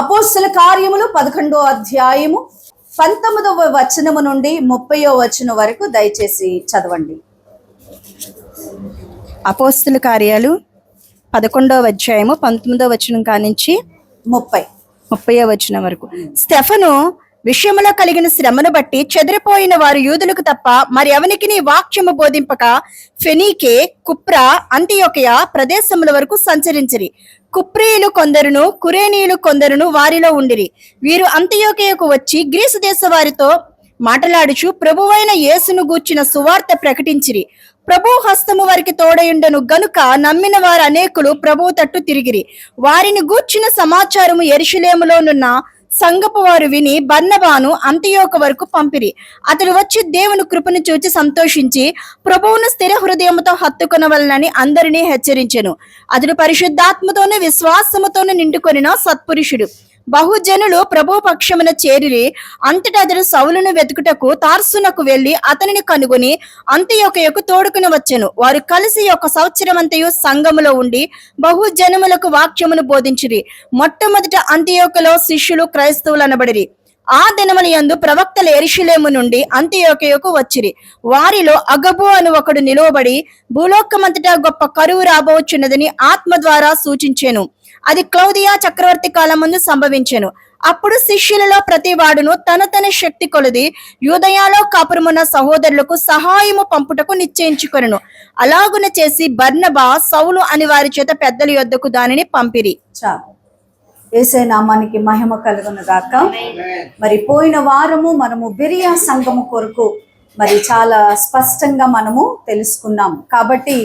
అపోస్తల కార్యములు 11వ అధ్యాయము 19వ వచనము నుండి 30వ వచనం వరకు దయచేసి చదవండి. అపోస్తల కార్యాలు 11వ అధ్యాయము 19వ వచనం కానించి 30వ వచనం వరకు. స్టెఫను విషయములో కలిగిన శ్రమను బట్టి చెదిరిపోయిన వారు యూదులకు తప్ప మరి ఎవనికి నీ వాక్యము బోధింపక ఫెనీకే, కుప్ర, అంతియోకయ ప్రదేశముల వరకు సంచరించిరి. కుప్రీయులు కొందరును కురేనీయులు కొందరును వారిలో ఉండిరి. వీరు అంతియోకయకు వచ్చి గ్రీసు దేశ వారితో మాటలాడుచు ప్రభువైన యేసును గూర్చిన సువార్త ప్రకటించిరి. ప్రభు హస్తము వారికి తోడయుండను గనుక నమ్మిన వారు అనేకులు ప్రభువు తట్టు తిరిగిరి. వారిని గూర్చిన సమాచారము యెరూషలేములోనున్న సంఘపు వారు విని బర్నబాను అంతియోక వరకు పంపిరి. అతడు వచ్చి దేవుని కృపను చూచి సంతోషించి ప్రభువును స్థిర హృదయముతో హత్తుకొనవలనని అందరినీ హెచ్చరించెను. అతడు పరిశుద్ధాత్మతోను విశ్వాసముతోను నిండుకొనిన సత్పురుషుడు. బహుజనులు ప్రభు పక్షమున చేరిరి. అంతటా అతడు సౌలును వెతుకుటకు తార్సునకు వెళ్లి అతనిని కనుగొని అంతియోకయకు తోడుకుని వచ్చెను. వారు కలిసి 1 సంవత్సరమంతయు సంఘములో ఉండి బహుజనములకు వాక్యమును బోధించిరి. మొట్టమొదట అంతియోకలో శిష్యులు క్రైస్తవులు అనబడిరి. ఆ దినముల యందు ప్రవక్తలు యెరూషలేము నుండి అంతియోకయకు వచ్చిరి. వారిలో అగబు అను ఒకడు నిలువబడి భూలోకమంతటా గొప్ప కరువు రాబోచున్నదని ఆత్మ ద్వారా సూచించెను. అది క్లౌదియా చక్రవర్తి కాలమందు సంభవించెను. అప్పుడు శిష్యులలో ప్రతి వాడును తన శక్తి కొలది యూదయాలో కాపురమున్న సహోదరులకు సహాయము పంపుటకు నిశ్చయించుకొనెను. అలాగున చేసి బర్నబా, సౌలు అని వారి చేత పెద్దల యొద్దకు దానిని పంపిరి. యేసే నామానికి మహిమ కలుగును గాక. మరి పోయిన వారము మనము బెరియా సంఘము కొరకు మరి చాలా స్పష్టంగా మనము తెలుసుకున్నాం. కాబట్టి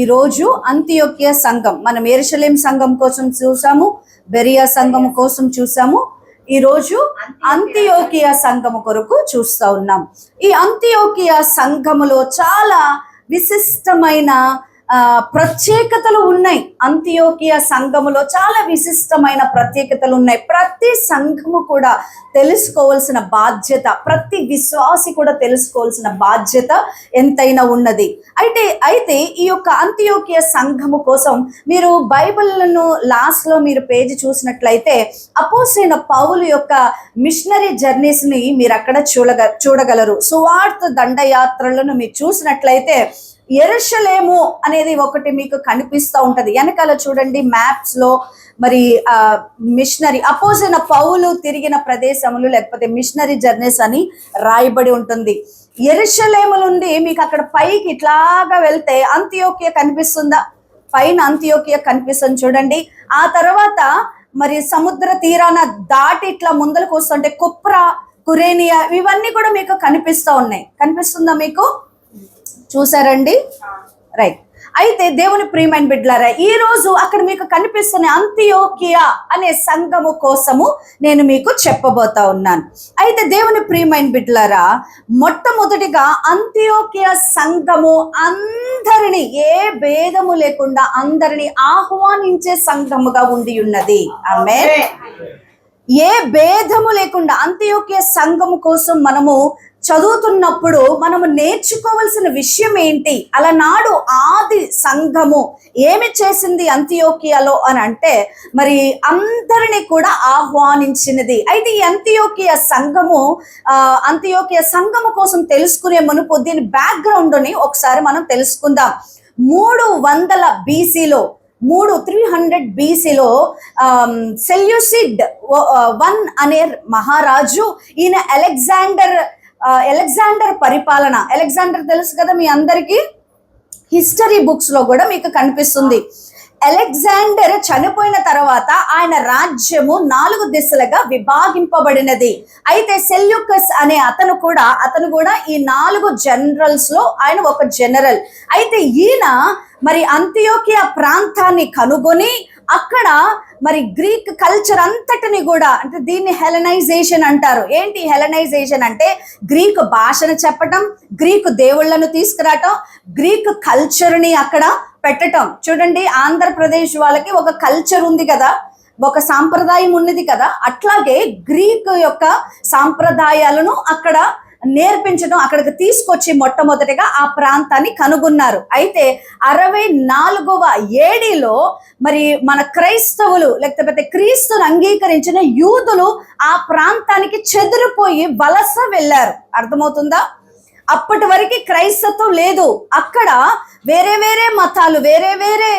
ఈరోజు అంతియోక్య సంఘం, మనం యెరూషలేం సంఘం కోసం చూసాము, బెరియా సంఘము కోసం చూసాము. ఈరోజు అంతియోకియా సంఘము కొరకు చూస్తూ ఉన్నాం. ఈ అంతియోకియా సంఘములో చాలా విశిష్టమైన ప్రత్యేకతలు ఉన్నాయి. అంతియోకియా సంఘములో చాలా విశిష్టమైన ప్రత్యేకతలు ఉన్నాయి. ప్రతి సంఘము కూడా తెలుసుకోవాల్సిన బాధ్యత, ప్రతి విశ్వాసి కూడా తెలుసుకోవాల్సిన బాధ్యత ఎంతైనా ఉన్నది. అయితే ఈ యొక్క అంతియోకియా సంఘము కోసం మీరు బైబిల్ను లాస్ట్లో మీరు పేజీ చూసినట్లయితే అపోస్తలుడైన పౌలు యొక్క మిషనరీ జర్నీస్ని మీరు అక్కడ చూడగలరు. సువార్త దండయాత్రలను మీరు చూసినట్లయితే యెరూషలేము అనేది ఒకటి మీకు కనిపిస్తూ ఉంటది. వెనకాల చూడండి మ్యాప్స్ లో మరి మిషనరీ అపోజిన పౌలు తిరిగిన ప్రదేశములు లేకపోతే మిషనరీ జర్నీస్ అని రాయబడి ఉంటుంది. యెరూషలేము నుండి మీకు అక్కడ పైకి ఇట్లాగా వెళ్తే అంతియోకియా కనిపిస్తుందా? పైన అంతియోకియా కనిపిస్తుంది చూడండి. ఆ తర్వాత మరి సముద్ర తీరాన దాటి ఇట్లా ముందరకు వస్తుంటే కుప్ర, కురేనియా ఇవన్నీ కూడా మీకు కనిపిస్తూ ఉన్నాయి. కనిపిస్తుందా మీకు? చూసారండి? రైట్. అయితే దేవుని ప్రియమైన బిడ్డలారా, ఈ రోజు అక్కడ మీకు కనిపిస్తున్న అంతియోకియా అనే సంఘము కోసము నేను మీకు చెప్పబోతా ఉన్నాను. అయితే దేవుని ప్రియమైన బిడ్డలారా, మొట్టమొదటిగా అంతియోకియా సంఘము అందరినీ ఏ భేదము లేకుండా అందరినీ ఆహ్వానించే సంఘముగా ఉండి ఉన్నది. ఆమేన్. ఏ భేదము లేకుండా అంతియోకియా సంఘము కోసం మనము చదువుతున్నప్పుడు మనము నేర్చుకోవాల్సిన విషయం ఏంటి? అలనాడు ఆది సంఘము ఏమి చేసింది అంతియోకియాలో అని అంటే మరి అందరినీ కూడా ఆహ్వానించినది. అయితే ఈ అంతియోకియా సంఘము కోసం తెలుసుకునే మునుపు దీని బ్యాక్గ్రౌండ్ని ఒకసారి మనం తెలుసుకుందాం. 300 BCలో 300 BCలో సెల్యూసిడ్ 1 అనే మహారాజు, ఈయన అలెగ్జాండర్ పరిపాలన. అలెగ్జాండర్ తెలుసు కదా మీ అందరికీ, హిస్టరీ బుక్స్ లో కూడా మీకు కనిపిస్తుంది. అలెగ్జాండర్ చనిపోయిన తర్వాత ఆయన రాజ్యము 4 దిశలుగా విభాగింపబడినది. అయితే సెల్యూకస్ అనే అతను కూడా ఈ 4 జనరల్స్ లో ఆయన ఒక జనరల్. అయితే ఈయన మరి అంతియోకియా ప్రాంతాన్ని కనుగొని అక్కడ మరి గ్రీక్ కల్చర్ అంతటిని కూడా, అంటే దీన్ని హెలనైజేషన్ అంటారు. ఏంటి హెలనైజేషన్ అంటే? గ్రీకు భాషను చెప్పటం, గ్రీకు దేవుళ్లను తీసుకురావటం, గ్రీక్ కల్చర్ని అక్కడ పెట్టటం. చూడండి, ఆంధ్రప్రదేశ్ వాళ్ళకి ఒక కల్చర్ ఉంది కదా, ఒక సాంప్రదాయం ఉన్నది కదా, అట్లాగే గ్రీకు యొక్క సాంప్రదాయాలను అక్కడ నేర్పించడం, అక్కడికి తీసుకొచ్చి మొట్టమొదటిగా ఆ ప్రాంతాన్ని కనుగొన్నారు. అయితే 64వ ఏడీలో మరి మన క్రైస్తవులు లేకపోతే క్రీస్తును అంగీకరించిన యూదులు ఆ ప్రాంతానికి చెదిరిపోయి వలస వెళ్ళారు. అర్థమవుతుందా? అప్పటి వరకు క్రైస్తవం లేదు. అక్కడ వేరే వేరే మతాలు, వేరే వేరే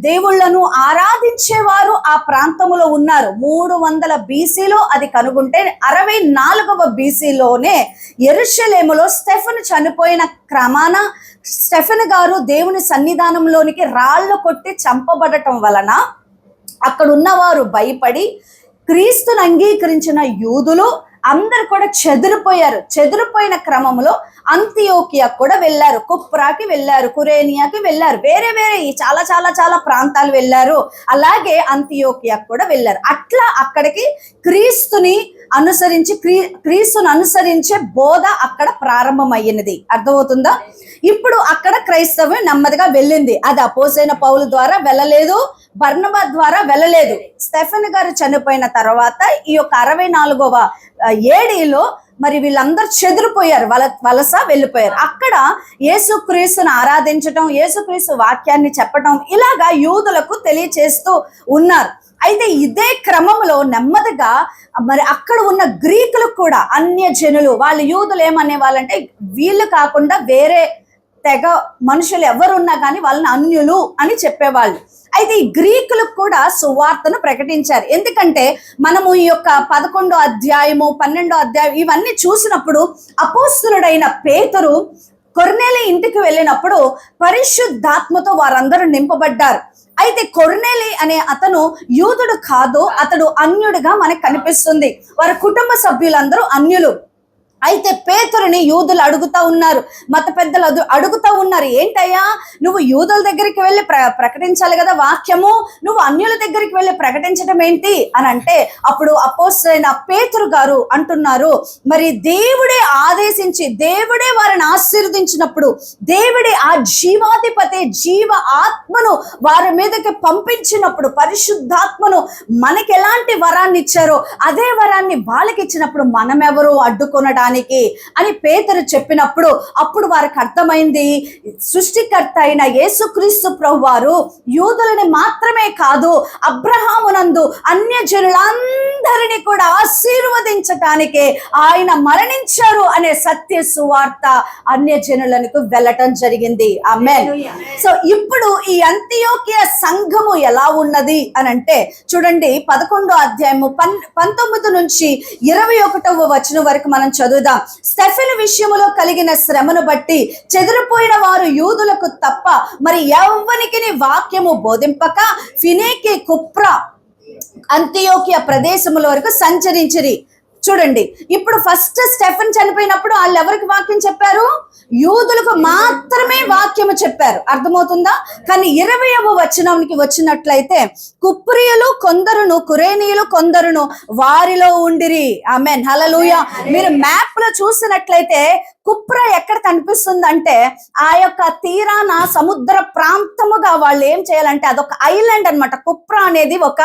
దేవుళ్లను ఆరాధించేవారు ఆ ప్రాంతంలో ఉన్నారు. 300 BCలో అది కనుగొంటే 64వ BCలోనే యెరూషలేములో స్టెఫెను చనిపోయిన క్రమాన స్టెఫెను గారు దేవుని సన్నిధానంలోనికి రాళ్ళు కొట్టి చంపబడటం వలన అక్కడ ఉన్నవారు భయపడి క్రీస్తును అంగీకరించిన యూదులు అందరు కూడా చెదిరిపోయారు. చెదిరిపోయిన క్రమంలో అంతియోకియా కూడా వెళ్ళారు, కుప్రాకి వెళ్ళారు, కురేనియాకి వెళ్ళారు, వేరే వేరే చాలా చాలా చాలా ప్రాంతాలు వెళ్ళారు. అలాగే అంతియోకియా కూడా వెళ్ళారు. అట్లా అక్కడికి క్రీస్తుని అనుసరించే బోధ అక్కడ ప్రారంభమయ్యినది. అర్థమవుతుందా? ఇప్పుడు అక్కడ క్రైస్తవం నెమ్మదిగా వెళ్ళింది. అది అపోసైన పౌలు ద్వారా వెళ్ళలేదు, బర్నబా ద్వారా వెళ్ళలేదు. స్టెఫెను గారు చనిపోయిన తర్వాత ఈ యొక్క 64వ ఏడీలో మరి వీళ్ళందరూ చెదిరిపోయారు, వలస వెళ్ళిపోయారు. అక్కడ యేసుక్రీస్తును ఆరాధించటం, యేసుక్రీస్తు వాక్యాన్ని చెప్పటం ఇలాగా యూదులకు తెలియచేస్తూ ఉన్నారు. అయితే ఇదే క్రమంలో నెమ్మదిగా మరి అక్కడ ఉన్న గ్రీకులకు కూడా అన్యజనులు, వాళ్ళు యూదులు ఏమనే వాళ్ళంటే వీళ్ళు కాకుండా వేరే తెగ మనుషులు ఎవరున్నా కానీ వాళ్ళని అన్యులు అని చెప్పేవాళ్ళు. అయితే ఈ గ్రీకులకు కూడా సువార్తను ప్రకటించారు. ఎందుకంటే మనము ఈ యొక్క 11వ అధ్యాయము 12వ అధ్యాయం ఇవన్నీ చూసినప్పుడు అపోస్తలుడైన పేతురు కొర్నేలి ఇంటికి వెళ్ళినప్పుడు పరిశుద్ధాత్మతో వారందరూ నింపబడ్డారు. అయితే కొర్నేలి అనే అతను యూదుడు కాదు, అతడు అన్యుడిగా మనకు కనిపిస్తుంది. వారి కుటుంబ సభ్యులందరూ అన్యులు. అయితే పేతురుని యూదులు అడుగుతా ఉన్నారు, మత పెద్దలు అడుగుతా ఉన్నారు, ఏంటయ్యా నువ్వు యూదుల దగ్గరికి వెళ్ళి ప్రకటించాలి కదా వాక్యము, నువ్వు అన్యుల దగ్గరికి వెళ్ళి ప్రకటించడం ఏంటి అని అంటే అప్పుడు అపోస్తలుడైన పేతురు గారు అంటున్నారు, మరి దేవుడే ఆదేశించి దేవుడే వారిని ఆశీర్వదించినప్పుడు, దేవుడే ఆ జీవాధిపతి జీవ ఆత్మను వారి మీదకి పంపించినప్పుడు, పరిశుద్ధాత్మను మనకి ఎలాంటి వరాన్ని ఇచ్చారో అదే వరాన్ని వాళ్ళకి ఇచ్చినప్పుడు మనమెవరు అడ్డుకొనడానికి అని పేతురు చెప్పినప్పుడు అప్పుడు వారికి అర్థమైంది, సృష్టికర్త అయిన యేసుక్రీస్తు ప్రభువారు యూదులని మాత్రమే కాదు అబ్రహామునందు అన్యజనులందరినీ కూడా ఆశీర్వదించటానికే ఆయన మరణించారు అనే సత్య సువార్త అన్యజనులకు వెళ్ళటం జరిగింది. ఆమేన్. సో ఇప్పుడు ఈ అంతియోకియా సంఘము ఎలా ఉన్నది అని అంటే చూడండి, 11వ అధ్యాయము 19 నుంచి 21వ వచనం వరకు మనం చదువుదాం. స్టెఫెను విషయములో కలిగిన శ్రమను బట్టి చెదిరిపోయిన వారు యూదులకు తప్ప మరి ఎవ్వనికి వాక్యము బోధింపక ఫినీకి, కుప్రా, అంతియోకియా ప్రదేశముల వరకు సంచరించిరి. చూడండి, ఇప్పుడు ఫస్ట్ స్టెఫెన్ చనిపోయినప్పుడు వాళ్ళు ఎవరికి వాక్యం చెప్పారు? యూదులకు మాత్రమే వాక్యము చెప్పారు. అర్థమవుతుందా? కానీ 20వ వచనానికి వచ్చినట్లయితే కుప్రియలు కొందరును కురేనీయులు కొందరును వారిలో ఉండిరి. ఆమేన్, హల్లెలూయా. మీరు మ్యాప్ లో చూసినట్లయితే కుప్ర ఎక్కడ కనిపిస్తుందంటే ఆ యొక్క తీరాన సముద్ర ప్రాంతముగా వాళ్ళు ఏం చేయాలంటే అదొక ఐలాండ్ అన్నమాట. కుప్ర అనేది ఒక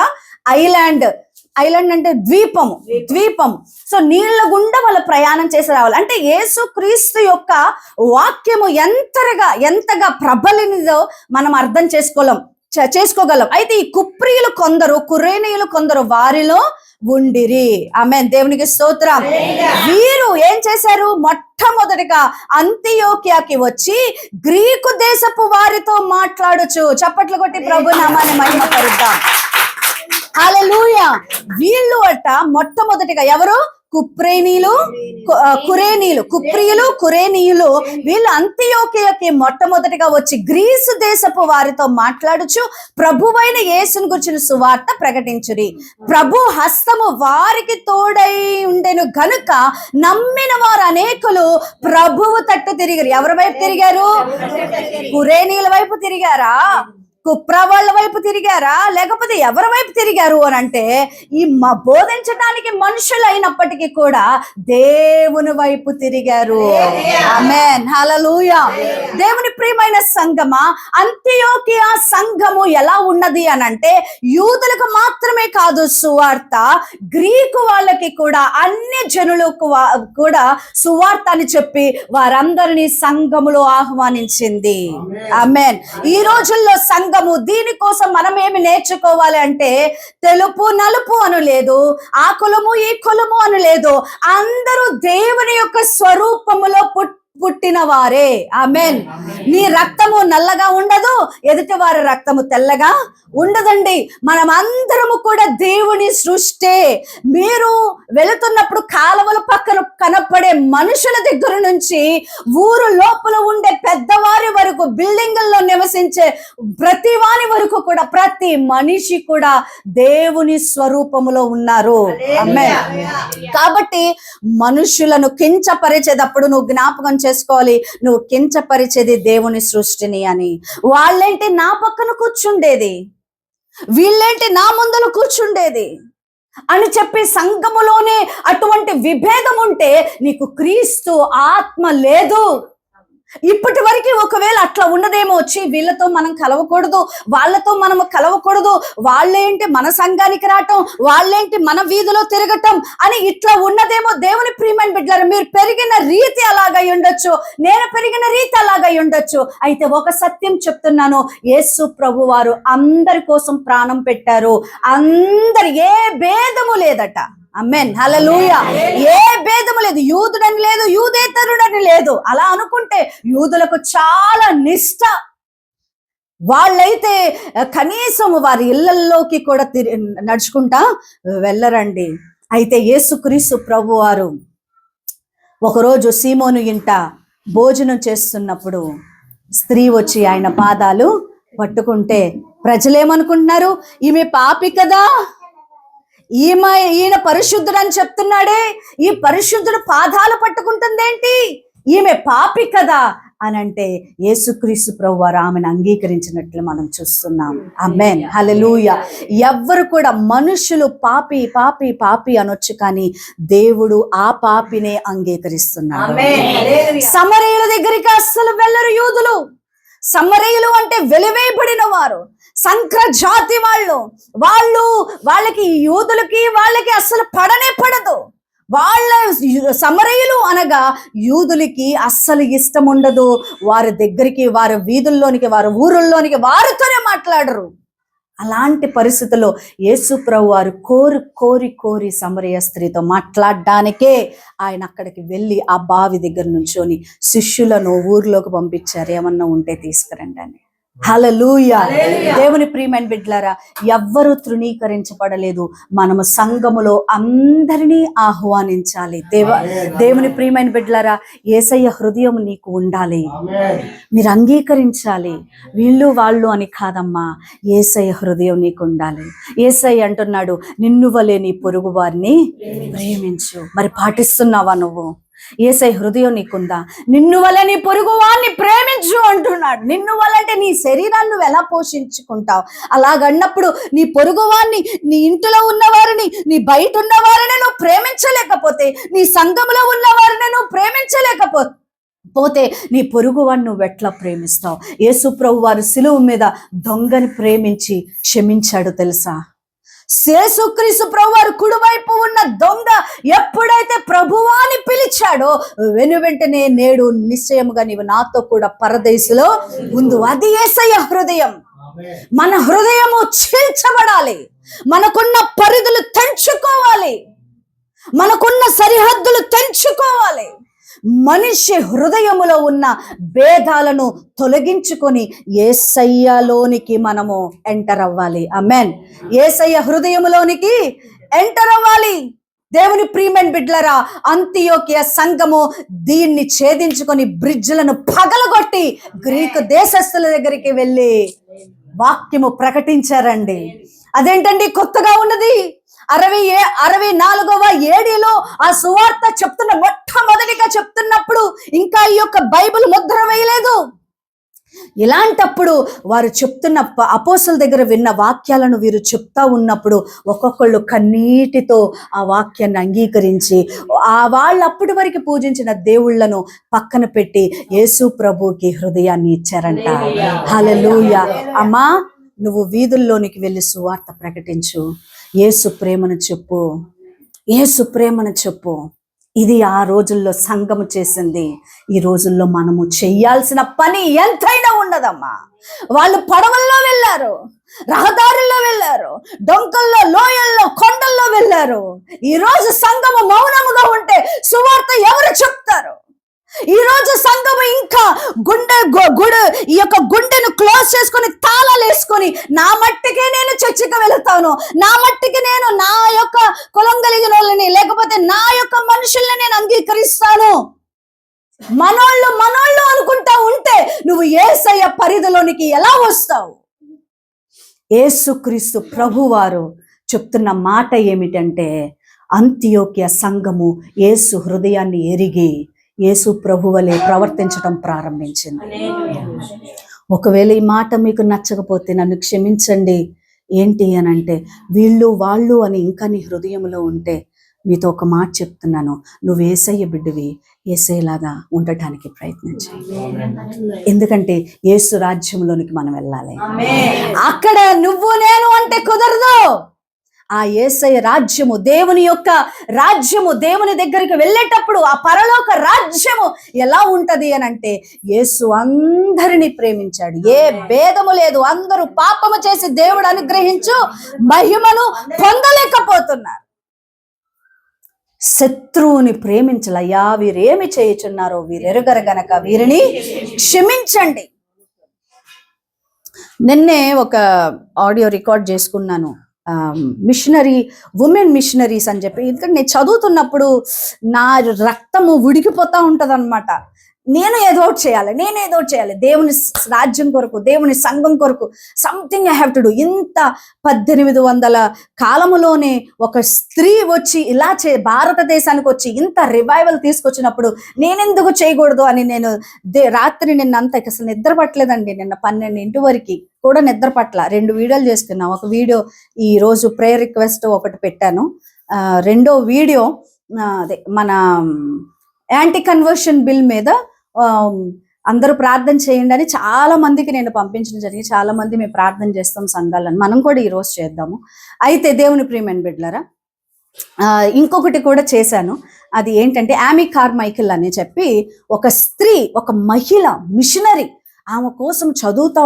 ఐలాండ్. ఐలాండ్ అంటే ద్వీపం. సో నీళ్ల గుండా వాళ్ళు ప్రయాణం చేసి రావాలి. అంటే యేసుక్రీస్తు యొక్క వాక్యము ఎంతగా ప్రబలినదో మనం అర్థం చేసుకోగలం. అయితే ఈ కుప్రీయులు కొందరు కురేనీయులు కొందరు వారిలో ఉండిరి. ఆమేన్, దేవునికి స్తోత్రం. వీరు ఏం చేశారు? మొట్టమొదటిగా అంతియోకియాకి వచ్చి గ్రీకు దేశపు వారితో మాట్లాడొచ్చు. చప్పట్లు కొట్టి ప్రభు నామాన్ని మహిమపరుద్దాం. హల్లెలూయా. వీళ్ళు మొట్టమొదటిగా ఎవరు? కుప్రియులు కురేనీయులు వీళ్ళు అంతియోకియాకి మొట్టమొదటిగా వచ్చి గ్రీసు దేశపు వారితో మాట్లాడుచు ప్రభువైన యేసుని గురించిన సువార్త ప్రకటించురి. ప్రభు హస్తము వారికి తోడై ఉండెను గనుక నమ్మిన వారు అనేకులు ప్రభువు తట్టు తిరిగారు. ఎవరి వైపు తిరిగారు? కురేనీయుల వైపు తిరిగారా? కుప్రవాళ్ళ వైపు తిరిగారా, లేకపోతే ఎవరి వైపు తిరిగారు అని అంటే, ఈ బోధించడానికి మనుషులు అయినప్పటికీ కూడా దేవుని వైపు తిరిగారు. ఆమేన్, హల్లెలూయా. దేవుని ప్రియమైన సంఘమా, అంతియోకియా సంఘము ఎలా ఉన్నది అని అంటే, యూదులకు మాత్రమే కాదు సువార్త, గ్రీకు వాళ్ళకి కూడా, అన్ని జనులకు కూడా సువార్త అని చెప్పి వారందరినీ సంఘములో ఆహ్వానించింది. ఆమేన్. ఈ రోజుల్లో సంఘము దీనికోసం మనం ఏమి నేర్చుకోవాలి అంటే, తెలుపు నలుపు అను లేదు, ఆ కులము ఈ కులము అను లేదు, అందరూ దేవుని యొక్క స్వరూపములో పుట్టిన వారే. ఆమేన్. నీ రక్తము నల్లగా ఉండదు, ఎదుటి వారి రక్తము తెల్లగా ఉండదండి. మనం అందరము కూడా దేవుని సృష్టి. మీరు వెళుతున్నప్పుడు కాలువల పక్కన కనపడే మనుషుల దగ్గర నుంచి ఊరు లోపల ఉండే పెద్దవారి వరకు, బిల్డింగుల్లో నివసించే ప్రతి వారి వరకు కూడా ప్రతి మనిషి కూడా దేవుని స్వరూపములో ఉన్నారు. ఆమేన్. కాబట్టి మనుషులను కించపరిచేటప్పుడు నువ్వు జ్ఞాపకం చేసుకోవాలి, నువ్వు కించపరిచేది దేవుని సృష్టిని అని. వాళ్ళేంటి నా పక్కన కూర్చుండేది, వీళ్ళేంటి నా ముందర కూర్చుండేది అని చెప్పి సంఘములోనే అటువంటి విభేదం ఉంటే నీకు క్రీస్తు ఆత్మ లేదు. ఇప్పటి వరకు ఒకవేళ అట్లా ఉన్నదేమో, వచ్చి వీళ్ళతో మనం కలవకూడదు, వాళ్ళతో మనము కలవకూడదు, వాళ్ళేంటి మన సంఘానికి రావటం, వాళ్ళేంటి మన వీధిలో తిరగటం అని ఇట్లా ఉన్నదేమో. దేవుని ప్రియమైన బిడ్డలారా, మీరు పెరిగిన రీతి అలాగై ఉండొచ్చు, నేను పెరిగిన రీతి అలాగై ఉండొచ్చు. అయితే ఒక సత్యం చెప్తున్నాను, యేసు ప్రభు వారు అందరి కోసం ప్రాణం పెట్టారు. అందరు, ఏ భేదము లేదట. ఆమేన్, హల్లెలూయా. ఏ భేదము లేదు, యూదుడని లేదు, యూదేతరుడని లేదు. అలా అనుకుంటే యూదులకు చాలా నిష్ఠ, వాళ్ళైతే కనీసం వారి ఇళ్లలోకి కూడా నడుచుకుంటా వెళ్ళరండి. అయితే యేసుక్రీస్తు ప్రభు వారు ఒకరోజు సీమోను ఇంట భోజనం చేస్తున్నప్పుడు స్త్రీ వచ్చి ఆయన పాదాలు పట్టుకుంటే ప్రజలేమనుకుంటున్నారు, ఈమె పాపి కదా, ఈయన పరిశుద్ధుడు అని చెప్తున్నాడే, ఈ పరిశుద్ధుడు పాదాలు పట్టుకుంటుందేంటి, ఈమె పాపి కదా అని అంటే, యేసుక్రీస్తు ప్రభువారు ఆమెను అంగీకరించినట్లు మనం చూస్తున్నాం. ఆమేన్, హల్లెలూయా. ఎవ్వరు కూడా మనుషులు పాపి పాపి పాపి అనొచ్చు, కానీ దేవుడు ఆ పాపినే అంగీకరిస్తున్నాడు. సమరయుల దగ్గరికి అస్సలు వెళ్ళరు యూదులు. సమరయులు అంటే వెలివేయబడిన వారు, సంక్ర జాతి వాళ్ళకి యూదులకి వాళ్ళకి అస్సలు పడనే పడదు. వాళ్ళ సమరయులు అనగా యూదులకి అస్సలు ఇష్టం ఉండదు. వారి దగ్గరికి, వారి వీధుల్లోనికి, వారి ఊరుల్లోనికి వారితోనే మాట్లాడరు. అలాంటి పరిస్థితుల్లో యేసు ప్రభు వారు కోరి సమరయ స్త్రీతో మాట్లాడడానికే ఆయన అక్కడికి వెళ్ళి ఆ బావి దగ్గర నుంచొని శిష్యులను ఊర్లోకి పంపించారు, ఏమన్నా ఉంటే తీసుకురండి అని. హల్లెలూయా. దేవుని ప్రియమైన బిడ్డలారా, ఎవ్వరూ తృణీకరించబడలేదు. మనము సంఘములో అందరినీ ఆహ్వానించాలి. దేవుని ప్రియమైన బిడ్డలారా, యేసయ్య హృదయం నీకు ఉండాలి, మీరు అంగీకరించాలి. వీళ్ళు వాళ్ళు అని కాదమ్మా, యేసయ్య హృదయం నీకు ఉండాలి. యేసయ్య అంటున్నాడు, నిన్ను వలె నీ పొరుగు వారిని ప్రేమించు. మరి పాటిస్తున్నావా నువ్వు? యేసయ్య హృదయం నీకుందా? నిన్ను వల్ల నీ పొరుగు వారిని ప్రేమించు అంటున్నాడు. నిన్ను వల్ల అంటే నీ శరీరాన్ని నువ్వు ఎలా పోషించుకుంటావు? అలాగన్నప్పుడు నీ పొరుగు వారిని, నీ ఇంటిలో ఉన్నవారిని, నీ బయట ఉన్నవారిని నువ్వు ప్రేమించలేకపోతే, నీ సంఘంలో ఉన్నవారిని నువ్వు ప్రేమించలేకపోతే నీ పొరుగు వారిని నువ్వు ఎట్లా ప్రేమిస్తావు? యేసు ప్రభు వారు సిలువ మీద దొంగని ప్రేమించి క్షమించాడు తెలుసా? యేసుక్రీస్తు ప్రభువారు కుడివైపు ఉన్న దొంగ ఎప్పుడైతే ప్రభువాని పిలిచాడో వెనువెంటనే, నేడు నిశ్చయముగా నీవు నాతో కూడా పరదేశంలో ఉండు. అది యేసయ్య హృదయం. మన హృదయము చీల్చబడాలి, మనకున్న పరిధులు తెంచుకోవాలి, మనకున్న సరిహద్దులు తెంచుకోవాలి. మనిషి హృదయములో ఉన్న భేదాలను తొలగించుకొని యేసయ్యలోనికి మనము ఎంటర్ అవ్వాలి. ఆమేన్. యేసయ్య హృదయములోనికి ఎంటర్ అవ్వాలి. దేవుని ప్రియమైన బిడ్డలారా, అంతియోకియా సంఘము దీన్ని ఛేదించుకొని బ్రిడ్జ్లను పగలగొట్టి గ్రీకు దేశస్థుల దగ్గరికి వెళ్ళి వాక్యము ప్రకటించారండి. అదేంటండి కొత్తగా ఉన్నది? 64వ ఏడీలో ఆ సువార్త మొట్టమొదటిగా చెప్తున్నప్పుడు ఇంకా ఈ యొక్క బైబిల్ ముద్ర వేయలేదు. ఇలాంటప్పుడు వారు చెప్తున్న అపోస్తలుల దగ్గర విన్న వాక్యాలను వీరు చెప్తా ఉన్నప్పుడు ఒక్కొక్కళ్ళు కన్నీటితో ఆ వాక్యాన్ని అంగీకరించి వాళ్ళు అప్పటి వరకు పూజించిన దేవుళ్లను పక్కన పెట్టి యేసు ప్రభుకి హృదయాన్ని ఇచ్చారంట. హల్లెలూయా. అమ్మా, నువ్వు వీధుల్లోనికి వెళ్ళి సువార్త ప్రకటించు, యేసు ప్రేమను చెప్పు, యేసు ప్రేమను చెప్పు. ఇది ఆ రోజుల్లో సంఘము చేసింది. ఈ రోజుల్లో మనము చెయ్యాల్సిన పని ఎంతైనా ఉన్నదమ్మా. వాళ్ళు పడవల్లో వెళ్ళారు, రహదారుల్లో వెళ్ళారు, డొంకల్లో, లోయల్లో, కొండల్లో వెళ్ళారు. ఈ రోజు సంఘము మౌనముగా ఉంటే సువార్త ఎవరు చెప్తారు? ఈ రోజు సంఘము ఇంకా ఈ యొక్క గుండెను క్లోజ్ చేసుకొని తాళాలు వేసుకొని నా మట్టికే నేను చర్చికి వెళతాను, నా మట్టికి నేను నా యొక్క కులం కలిగిన వాళ్ళని లేకపోతే నా యొక్క మనుషుల్ని నేను అంగీకరిస్తాను, మనోళ్ళు అనుకుంటా ఉంటే నువ్వు యేసయ్య పరిధిలోనికి ఎలా వస్తావు? యేసుక్రీస్తు ప్రభువారు చెప్తున్న మాట ఏమిటంటే, అంతియోక్య సంఘము యేసు హృదయాన్ని ఎరిగి యేసు ప్రభువలే ప్రవర్తించడం ప్రారంభించింది. ఒకవేళ ఈ మాట మీకు నచ్చకపోతే నన్ను క్షమించండి. ఏంటి అని అంటే, వీళ్ళు వాళ్ళు అని ఇంకా నీ హృదయంలో ఉంటే మీతో ఒక మాట చెప్తున్నాను, నువ్వు యేసయ్య బిడ్డవి, యేసయ్యలాగా ఉండటానికి ప్రయత్నించు. ఎందుకంటే యేసు రాజ్యంలోనికి మనం వెళ్ళాలి. అక్కడ నువ్వు నేను అంటే కుదరదు. ఆ యేసయ్య రాజ్యము, దేవుని యొక్క రాజ్యము, దేవుని దగ్గరికి వెళ్ళేటప్పుడు ఆ పరలోక రాజ్యము ఎలా ఉంటది అని అంటే, యేసు అందరినీ ప్రేమించాడు, ఏ భేదము లేదు. అందరూ పాపము చేసి దేవుడు అనుగ్రహించు మహిమను పొందలేకపోతున్నారు. శత్రువుని ప్రేమించలయ్యా, వీరేమి చేయుచున్నారో వీరెరుగరు గనక వీరిని క్షమించండి. నిన్నే ఒక ఆడియో రికార్డ్ చేసుకున్నాను, మిషనరీ, ఉమెన్ మిషనరీస్ అని చెప్పి. ఎందుకంటే నేను చదువుతున్నప్పుడు నా రక్తము ఉడికిపోతా ఉంటది అనమాట. నేను ఏదో ఒకటి చేయాలి, దేవుని రాజ్యం కొరకు, దేవుని సంఘం కొరకు something I have to do. ఇంత 1800 కాలములోనే ఒక స్త్రీ వచ్చి ఇలా భారతదేశానికి వచ్చి ఇంత రివైవల్ తీసుకొచ్చినప్పుడు నేనెందుకు చేయకూడదు అని నేను రాత్రి నిన్నంతా అసలు నిద్ర పట్టలేదండి. నిన్న 12 వరకు కూడా నిద్ర పట్ల. 2 వీడియోలు చేసుకున్నా. ఒక వీడియో ఈ రోజు ప్రేయర్ రిక్వెస్ట్ ఒకటి పెట్టాను. రెండో వీడియో అదే మన యాంటీ కన్వర్షన్ బిల్ మీద అందరూ ప్రార్థన చేయండి అని చాలా మందికి నేను పంపించడం జరిగింది. చాలా మంది మేము ప్రార్థన చేస్తాం సంఘాలను, మనం కూడా ఈరోజు చేద్దాము. అయితే దేవుని ప్రియమైన బిడ్డలారా, ఇంకొకటి కూడా చేశాను. అది ఏంటంటే, ఆమీ కార్మైకిల్ అని చెప్పి ఒక స్త్రీ, ఒక మహిళ మిషనరీ, ఆమె కోసం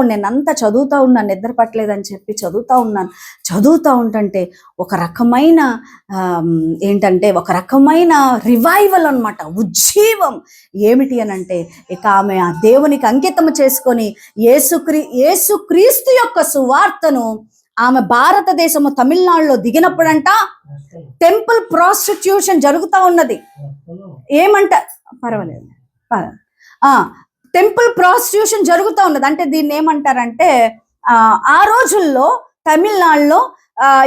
నేనంతా చదువుతా ఉన్నాను, నిద్ర పట్టలేదని చెప్పి చదువుతా ఉంటుంటే ఒక రకమైన ఒక రకమైన రివైవల్ అన్నమాట, ఉజ్జీవం. ఏమిటి అని అంటే, ఇక ఆమె ఆ దేవునికి అంకితం చేసుకొని యేసుక్రీస్తు యొక్క సువార్తను ఆమె భారతదేశము తమిళనాడులో దిగినప్పుడంట టెంపుల్ ప్రాస్టిట్యూషన్ జరుగుతూ ఉన్నది. ఏమంట పర్వాలేదు, టెంపుల్ ప్రాస్టిట్యూషన్ జరుగుతూ ఉన్నది. అంటే దీన్ని ఏమంటారంటే, ఆ రోజుల్లో తమిళనాడులో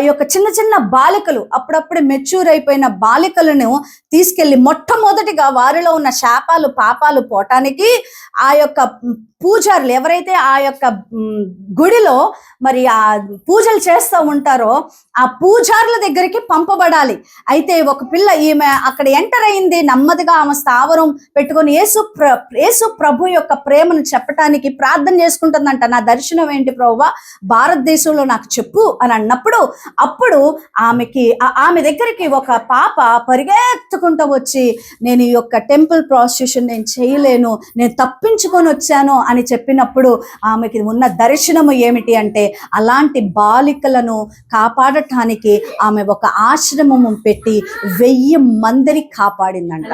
ఈ యొక్క చిన్న బాలికలు, అప్పుడప్పుడే మెచ్యూర్ అయిపోయిన బాలికలను తీసుకెళ్లి మొట్టమొదటిగా వారిలో ఉన్న శాపాలు పాపాలు పోవటానికి ఆ యొక్క పూజారులు ఎవరైతే ఆ యొక్క గుడిలో మరి ఆ పూజలు చేస్తూ ఉంటారో ఆ పూజారుల దగ్గరికి పంపబడాలి. అయితే ఒక పిల్ల ఈమె అక్కడ ఎంటర్ అయింది. నెమ్మదిగా ఆమె స్థావరం పెట్టుకొని యేసు ప్రభు యొక్క ప్రేమను చెప్పటానికి ప్రార్థన చేసుకుంటుందంట. నా దర్శనం ఏంటి ప్రభువా, భారతదేశంలో నాకు చెప్పు అని అన్నప్పుడు అప్పుడు ఆమె దగ్గరికి ఒక పాప పరిగెత్తుకుంటూ వచ్చి, నేను ఈ యొక్క టెంపుల్ ప్రాస్టిట్యూషన్ నేను చేయలేను, నేను తప్పించుకొని వచ్చాను అని చెప్పినప్పుడు ఆమెకి ఉన్న దర్శనము ఏమిటి అంటే, అలాంటి బాలికలను కాపాడటానికి ఆమె ఒక ఆశ్రమము పెట్టి 1000 మందిని కాపాడిందంట.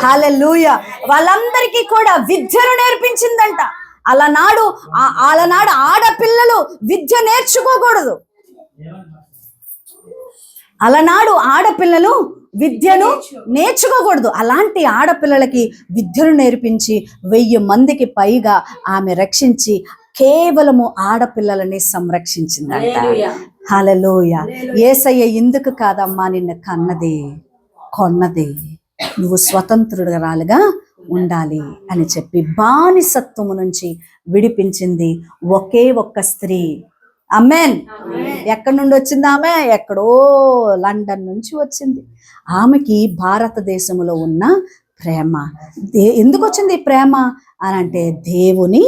హల్లెలూయా. వాళ్ళందరికీ కూడా విద్యను నేర్పించిందంట. అలనాడు ఆడపిల్లలు విద్య నేర్చుకోకూడదు. అలనాడు ఆడపిల్లలు విద్యను నేర్చుకోకూడదు. అలాంటి ఆడపిల్లలకి విద్యను నేర్పించి 1000 మందికి పైగా ఆమె రక్షించి కేవలము ఆడపిల్లలని సంరక్షించిందంట. హల్లెలూయా. యేసయ్య ఎందుకు కాదమ్మా నిన్ను కొన్నది, నువ్వు స్వతంత్రురాలుగా ఉండాలి అని చెప్పి బానిసత్వము నుంచి విడిపించింది ఒకే ఒక్క స్త్రీ. ఆమేన్. ఎక్కడి నుండి వచ్చింది ఆమె? ఎక్కడో లండన్ నుంచి వచ్చింది. ఆమెకి భారతదేశంలో ఉన్న ప్రేమ. ఎందుకు వచ్చింది ఈ ప్రేమ అని అంటే దేవుని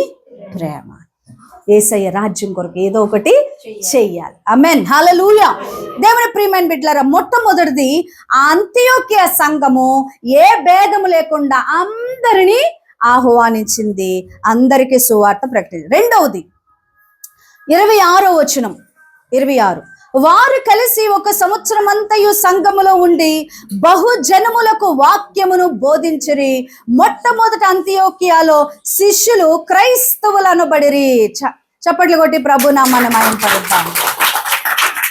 ప్రేమ. యేసయ్య రాజ్యం కొరకు ఏదో ఒకటి చెయ్యాలి. ఆమేన్. హల్లెలూయా. దేవుని ప్రియమైన బిడ్డలారా, మొట్టమొదటిది ఆ అంతియోకియ సంఘము ఏ భేదము లేకుండా అందరినీ ఆహ్వానించింది, అందరికీ సువార్త ప్రకటించింది. రెండవది 26వ వచనం, 26, వారు కలిసి 1 సంవత్సరం అంతయు సంఘములో ఉండి బహుజనములకు వాక్యమును బోధించిరి. మొట్టమొదట అంతియోకియాలో శిష్యులు క్రైస్తవులు అనబడిరి. చప్పట్లు కొట్టి ప్రభు నామాన్ని మహిమపరుద్దాం.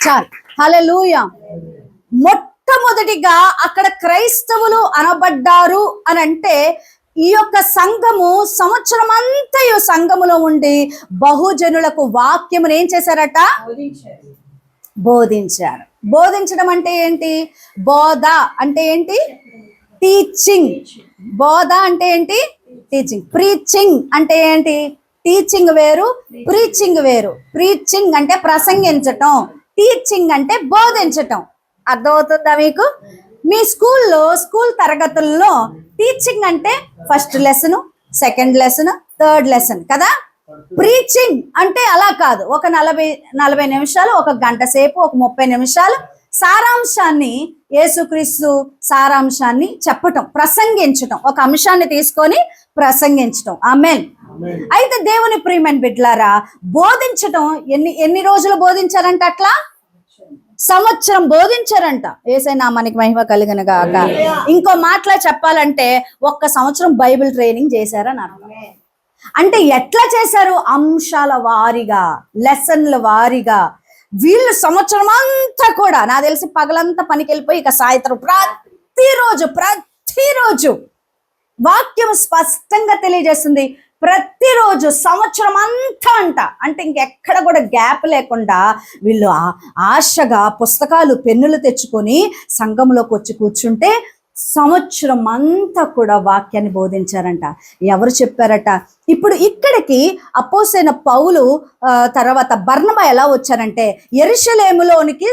చాలు. హల్లెలూయా. మొట్టమొదటిగా అక్కడ క్రైస్తవులు అనబడ్డారు అని అంటే ఈ యొక్క సంఘము సంవత్సరం అంతయు సంఘములో ఉండి బహుజనులకు వాక్యమును ఏం చేశారట? బోధించారు. బోధించడం అంటే ఏంటి? బోధ అంటే ఏంటి? టీచింగ్. బోధ అంటే ఏంటి? టీచింగ్. ప్రీచింగ్ అంటే ఏంటి? టీచింగ్ వేరు, ప్రీచింగ్ వేరు. ప్రీచింగ్ అంటే ప్రసంగించటం, టీచింగ్ అంటే బోధించటం. అర్థమవుతుందా మీకు? మీ స్కూల్ తరగతుల్లో టీచింగ్ అంటే first lesson, second lesson, third lesson కదా. ప్రీచింగ్ అంటే అలా కాదు. ఒక 40 నిమిషాలు, ఒక గంట సేపు, ఒక 30 నిమిషాలు సారాంశాన్ని, యేసుక్రీస్తు సారాంశాన్ని చెప్పటం, ప్రసంగించటం, ఒక అంశాన్ని తీసుకొని ప్రసంగించటం. ఆమేన్. అయితే దేవుని ప్రియమైన బిడ్డలారా, బోధించటం ఎన్ని రోజులు బోధించారంట? అట్లా సంవత్సరం బోధించారంట. యేసయ్య నామానికి మహిమ కలుగును గాక. ఇంకో మాటలో చెప్పాలంటే 1 సంవత్సరం బైబిల్ ట్రైనింగ్ చేశారని అర్థం. అంటే ఎట్లా చేశారు? అంశాల వారీగా, లెసన్ల వారీగా. వీళ్ళు సంవత్సరం అంతా కూడా నాకు తెలిసి పగలంతా పనికి వెళ్ళిపోయి ఇక సాయంత్రం ప్రతిరోజు వాక్యం స్పష్టంగా తెలియజేస్తుంది. ప్రతిరోజు సంవత్సరం అంతా అంటే ఇంకెక్కడ కూడా గ్యాప్ లేకుండా వీళ్ళు ఆశగా పుస్తకాలు, పెన్నులు తెచ్చుకొని సంఘంలోకి వచ్చి కూర్చుంటే సంవత్సరం అంతా కూడా వాక్యాన్ని బోధించారంట. ఎవరు చెప్పారట? ఇప్పుడు ఇక్కడికి అపోస్తలుడైన పౌలు తర్వాత బర్నబా ఎలా వచ్చారంటే యెరూషలేములోనికి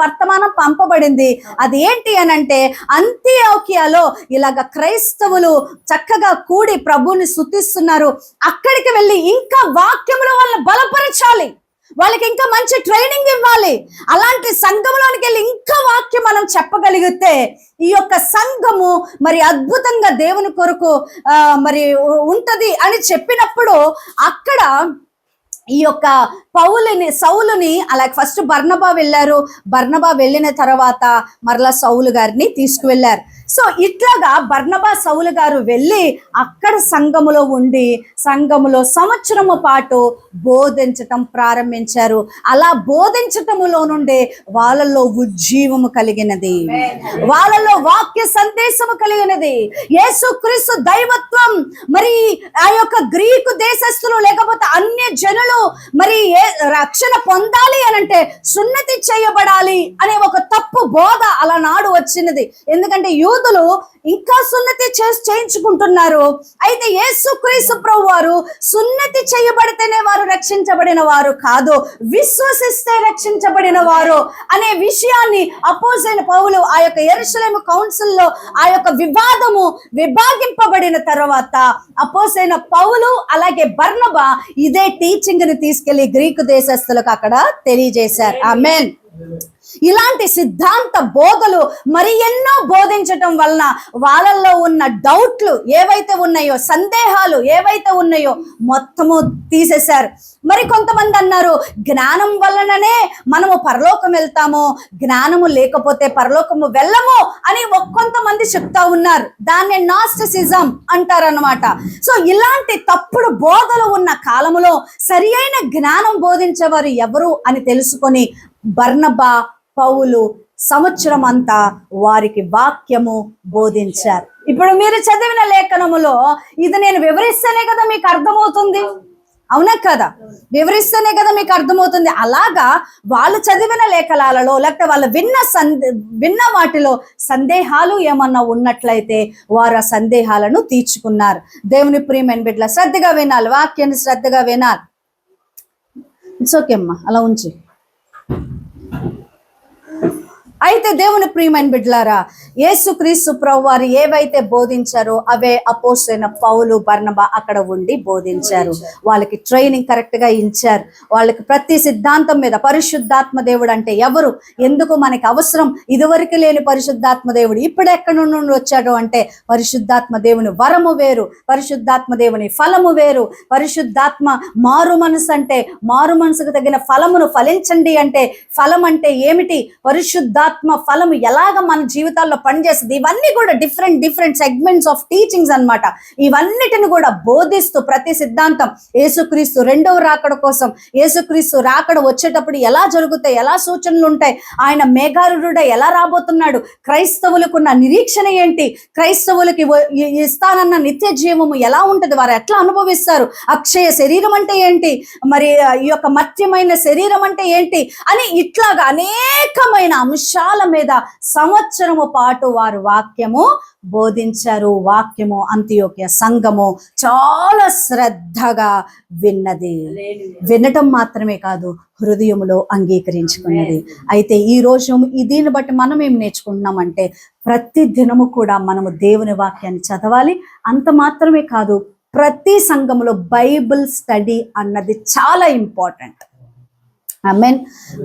వర్తమానం పంపబడింది. అది ఏంటి అనంటే అంతియోకియాలో ఇలాగ క్రైస్తవులు చక్కగా కూడి ప్రభువుని స్తుతిస్తున్నారు. అక్కడికి వెళ్ళి ఇంకా వాక్యములో వాళ్ళని బలపరచాలి, వాళ్ళకి ఇంకా మంచి ట్రైనింగ్ ఇవ్వాలి. అలాంటి సంఘంలోనికి వెళ్ళి ఇంకా వాక్యం మనం చెప్పగలిగితే ఈ యొక్క సంఘము మరి అద్భుతంగా దేవుని కొరకు మరి ఉంటది అని చెప్పినప్పుడు అక్కడ ఈ యొక్క సౌలుని అలాగే ఫస్ట్ బర్నబా వెళ్ళారు. బర్నబా వెళ్ళిన తర్వాత మరలా సౌలు గారిని తీసుకువెళ్ళారు. సో ఇట్లాగా బర్నబా సౌలు గారు వెళ్ళి అక్కడ సంఘములో ఉండి సంఘములో సంవత్సరము పాటు బోధించటం ప్రారంభించారు. అలా బోధించటములో నుండి వాళ్ళల్లో ఉజ్జీవము కలిగినది, వాళ్ళలో వాక్య సందేశము కలిగినది. యేసుక్రీస్తు దైవత్వం మరి ఆ యొక్క గ్రీకు దేశస్థులు లేకపోతే అన్య జనులు మరి రక్షణ పొందాలి అనంటే సున్నతి చేయబడాలి అనే ఒక తప్పు బోధ అలనాడు వచ్చినది. ఎందుకంటే యూదులు ఇంకా సున్నతి చేయించుకుంటున్నారు. అయితే యేసుక్రీస్తు ప్రభువు వారు సున్నతి చేయబడితేనే వారు రక్షించబడిన వారు కాదు, విశ్వసిస్తే రక్షించబడిన వారు అనే విషయాన్ని అపోస్తలుడైన పౌలు ఆ యొక్క యెరూషలేము కౌన్సిల్లో ఆ యొక్క విభాగింపబడిన తర్వాత అపోస్తలుడైన పౌలు అలాగే బర్నబా ఇదే టీచింగ్ ని తీసుకెళ్లి గ్రీకు దేశస్థులకు అక్కడ తెలియజేశారు. ఆమేన్. ఇలాంటి సిద్ధాంత బోధలు మరి ఎన్నో బోధించటం వలన వాళ్ళల్లో ఉన్న డౌట్లు ఏవైతే ఉన్నాయో, సందేహాలు ఏవైతే ఉన్నాయో మొత్తము తీసేశారు. మరి కొంతమంది అన్నారు జ్ఞానం వలననే మనము పరలోకం వెళ్తాము, జ్ఞానము లేకపోతే పరలోకము వెళ్ళము అని కొంతమంది చెప్తా ఉన్నారు. దాన్ని నాస్టిసిజం అంటారనమాట. సో ఇలాంటి తప్పుడు బోధలు ఉన్న కాలములో సరి అయిన జ్ఞానం బోధించేవారు ఎవరు అని తెలుసుకొని బర్నబా పౌలు సంవత్సరం అంతా వారికి వాక్యము బోధించారు. ఇప్పుడు మీరు చదివిన లేఖనములో ఇది నేను వివరిస్తేనే కదా మీకు అర్థమవుతుంది. అవునా కదా? వివరిస్తేనే కదా మీకు అర్థమవుతుంది. అలాగా వాళ్ళు చదివిన లేఖనాలలో లేకపోతే వాళ్ళు విన్న వాటిలో సందేహాలు ఏమన్నా ఉన్నట్లయితే వారు ఆ సందేహాలను తీర్చుకున్నారు. దేవుని ప్రియమైన బిడ్డల శ్రద్ధగా వినాలి, వాక్యాన్ని శ్రద్ధగా వినాలి. ఇట్స్ ఓకే అమ్మా, అలా ఉంచి. అయితే దేవుని ప్రియమైన బిడ్డలారా, యేసుక్రీస్తు ప్రభువారు ఏవైతే బోధించారో అవే అపోస్తలులైన పౌలు, బర్నబా అక్కడ ఉండి బోధించారు. వాళ్ళకి ట్రైనింగ్ కరెక్ట్ గా ఇచ్చారు. వాళ్ళకి ప్రతి సిద్ధాంతం మీద పరిశుద్ధాత్మ దేవుడు అంటే ఎవరు, ఎందుకు మనకి అవసరం, ఇదివరకు లేని పరిశుద్ధాత్మ దేవుడు ఇప్పుడు ఎక్కడి నుండి వచ్చాడు అంటే పరిశుద్ధాత్మ దేవుని వరము వేరు, పరిశుద్ధాత్మ దేవుని ఫలము వేరు. పరిశుద్ధాత్మ మారు మనసు అంటే మారు మనసుకు తగిన ఫలమును ఫలించండి అంటే ఫలం అంటే ఏమిటి, పరిశుద్ధాత్మ ఫలము ఎలాగ మన జీవితాల్లో పనిచేస్తుంది, ఇవన్నీ కూడా డిఫరెంట్ సెగ్మెంట్స్ ఆఫ్ టీచింగ్స్ అన్నమాట. ఇవన్నిటిని కూడా బోధిస్తూ ప్రతి సిద్ధాంతం యేసుక్రీస్తు రెండవ రాకడ కోసం, యేసుక్రీస్తు రాకడ వచ్చేటప్పుడు ఎలా జరుగుతాయి, ఎలా సూచనలు ఉంటాయి, ఆయన మేఘారుడ ఎలా రాబోతున్నాడు, క్రైస్తవులకున్న నిరీక్షణ ఏంటి, క్రైస్తవులకి ఇస్తానన్న నిత్య జీవము ఎలా ఉంటుంది, వారు ఎట్లా అనుభవిస్తారు, అక్షయ శరీరం అంటే ఏంటి, మరి ఈ యొక్క మత్యమైన శరీరం అంటే ఏంటి అని ఇట్లాగా అనేకమైన అంశాల మీద సంవత్సరము పాటు వారు వాక్యము బోధించారు. వాక్యము అంతియోక్య సంఘము చాలా శ్రద్ధగా విన్నది. వినటం మాత్రమే కాదు, హృదయములో అంగీకరించుకున్నది. అయితే ఈ రోజు దీన్ని బట్టి మనం ఏం నేర్చుకుంటున్నామంటే ప్రతి దినము కూడా మనము దేవుని వాక్యాన్ని చదవాలి. అంత మాత్రమే కాదు, ప్రతి సంఘములో బైబిల్ స్టడీ అన్నది చాలా ఇంపార్టెంట్. ఆమేన్.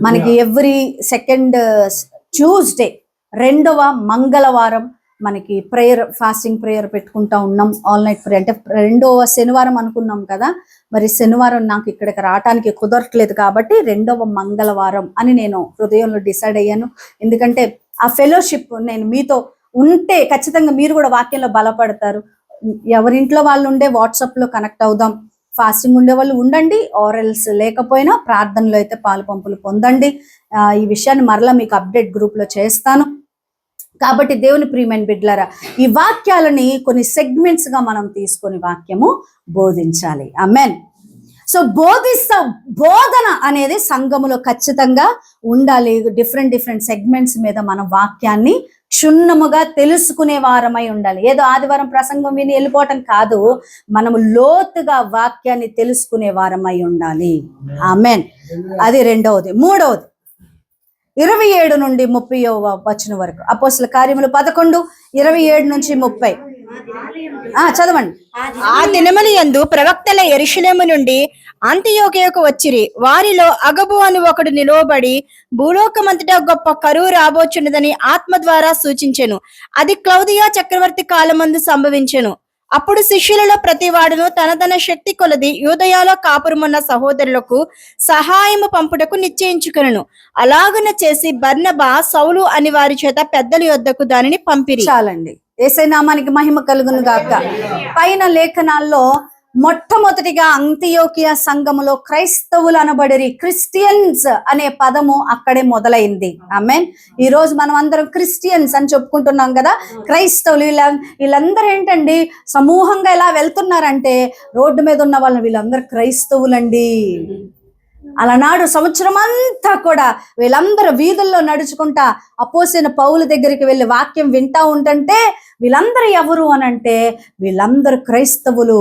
మనకి ఎవ్రీ సెకండ్ ట్యూస్డే, రెండవ మంగళవారం మనకి ప్రేయర్, ఫాస్టింగ్ ప్రేయర్ పెట్టుకుంటా ఉన్నాం. ఆల్ నైట్ ప్రేయర్ అంటే రెండవ శనివారం అనుకున్నాం కదా, మరి శనివారం నాకు ఇక్కడికి రావటానికి కుదరట్లేదు కాబట్టి రెండవ మంగళవారం అని నేను హృదయంలో డిసైడ్ అయ్యాను. ఎందుకంటే ఆ ఫెలోషిప్ నేను మీతో ఉంటే ఖచ్చితంగా మీరు కూడా వాక్యంలో బలపడతారు. ఎవరింట్లో వాళ్ళు ఉండే వాట్సాప్లో కనెక్ట్ అవుదాం. ఫాస్టింగ్ ఉండే వాళ్ళు ఉండండి, ఆర్ఎల్స్ లేకపోయినా ప్రార్థనలో అయితే పాలు పంపులు పొందండి. ఈ విషయాన్ని మరలా మీకు అప్డేట్ గ్రూప్లో చేస్తాను. కాబట్టి దేవుని ప్రియమైన బిడ్డలారా, ఈ వాక్యాలని కొన్ని సెగ్మెంట్స్గా మనం తీసుకొని వాక్యము బోధించాలి. ఆమేన్. సో బోధన అనేది సంఘములో ఖచ్చితంగా ఉండాలి. డిఫరెంట్ సెగ్మెంట్స్ మీద మనం వాక్యాన్ని క్షుణ్ణముగా తెలుసుకునే వారమై ఉండాలి. ఏదో ఆదివారం ప్రసంగం విని వెళ్ళిపోవటం కాదు, మనము లోతుగా వాక్యాన్ని తెలుసుకునే వారమై ఉండాలి. ఆమేన్. అది రెండవది. మూడవది 27 నుండి 30వ వచనం వరకు, అపోస్తల కార్యములు 11:27 నుంచి 30. చదవండి. ఆ దినముల యందు ప్రవక్తల యెరూషలేము నుండి అంతియోకియకు వచ్చిరి. వారిలో అగబు అని ఒకడు నిలువబడి భూలోకమంతటా గొప్ప కరువు రాబోచున్నదని ఆత్మ ద్వారా సూచించెను. అది క్లౌదియా చక్రవర్తి కాలమందు సంభవించెను. అప్పుడు శిష్యులలో ప్రతివాడును తన శక్తి కొలది యూదయాలో కాపురమున్న సహోదరులకు సహాయము పంపుటకు నిశ్చయించుకొనెను. అలాగున చేసి బర్నబా, సౌలు అని వారి చేత పెద్దల యొద్దకు దానిని పంపిరి. చాలండి. యేసయ్య నామానికి మహిమ కలుగును గాక. పైన లేఖనాల్లో మొట్టమొదటిగా అంతియోకియా సంఘములో క్రైస్తవులు అనబడిరి, క్రిస్టియన్స్ అనే పదము అక్కడే మొదలైంది. ఆమేన్. ఈ రోజు మనం అందరం క్రిస్టియన్స్ అని చెప్పుకుంటున్నాం కదా. క్రైస్తవులు వీళ్ళందరూ ఏంటండి, సమూహంగా ఎలా వెళ్తున్నారంటే రోడ్డు మీద ఉన్న వాళ్ళని వీళ్ళందరూ క్రైస్తవులండి. అలనాడు సంవత్సరం అంతా కూడా వీళ్ళందరూ వీధుల్లో నడుచుకుంటా అపోస్తలుడైన పౌలు దగ్గరికి వెళ్ళి వాక్యం వింటా ఉంటుంటే వీళ్ళందరూ ఎవరు అనంటే వీళ్ళందరూ క్రైస్తవులు.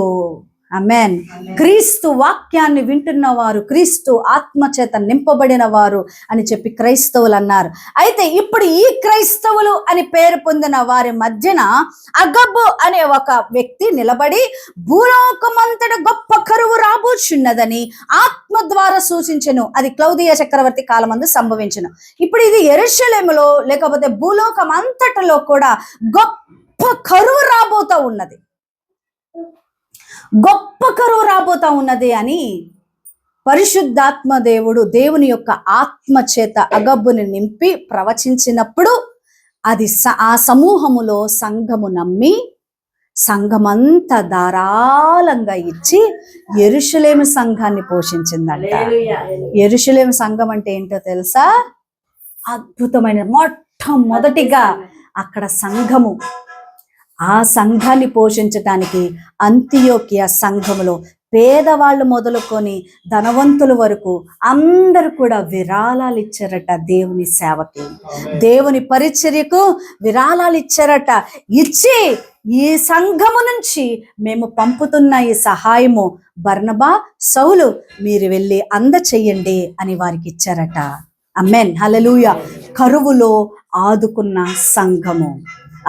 ఆమేన్. క్రీస్తు వాక్యాన్ని వింటున్న వారు, క్రీస్తు ఆత్మచేత నింపబడిన వారు అని చెప్పి క్రైస్తవులు అన్నారు. అయితే ఇప్పుడు ఈ క్రైస్తవులు అని పేరు పొందిన వారి మధ్యన అగబు అనే ఒక వ్యక్తి నిలబడి భూలోకమంతట గొప్ప కరువు రాబోచున్నదని ఆత్మ ద్వారా సూచించెను. అది క్లౌదియా చక్రవర్తి కాలమందు సంభవించెను. ఇప్పుడు ఇది యెరూషలేములో లేకపోతే భూలోకం అంతటలో కూడా గొప్ప కరువు రాబోతా ఉన్నది, గొప్ప కరువు రాబోతా ఉన్నది అని పరిశుద్ధాత్మ దేవుడు దేవుని యొక్క ఆత్మ చేత అగబుని నింపి ప్రవచించినప్పుడు అది ఆ సమూహములో సంఘము నమ్మి సంఘమంతా ధారాళంగా ఇచ్చి యెరూషలేము సంఘాన్ని పోషించిందంట. యెరూషలేము సంఘం అంటే ఏంటో తెలుసా? అద్భుతమైన మొట్టమొదటిగా అక్కడ సంఘము, ఆ సంఘాన్ని పోషించటానికి అంతియోకియా సంఘములో పేదవాళ్ళు మొదలుకొని ధనవంతుల వరకు అందరూ కూడా విరాళాలు ఇచ్చారట. దేవుని సేవకి, దేవుని పరిచర్యకు విరాళాలు ఇచ్చారట. ఇచ్చి ఈ సంఘము నుంచి మేము పంపుతున్న ఈ సహాయము బర్నబా, సౌలు మీరు వెళ్ళి అందచేయండి అని వారికి ఇచ్చారట. ఆమేన్, హల్లెలూయా. కరువులో ఆదుకున్న సంఘము,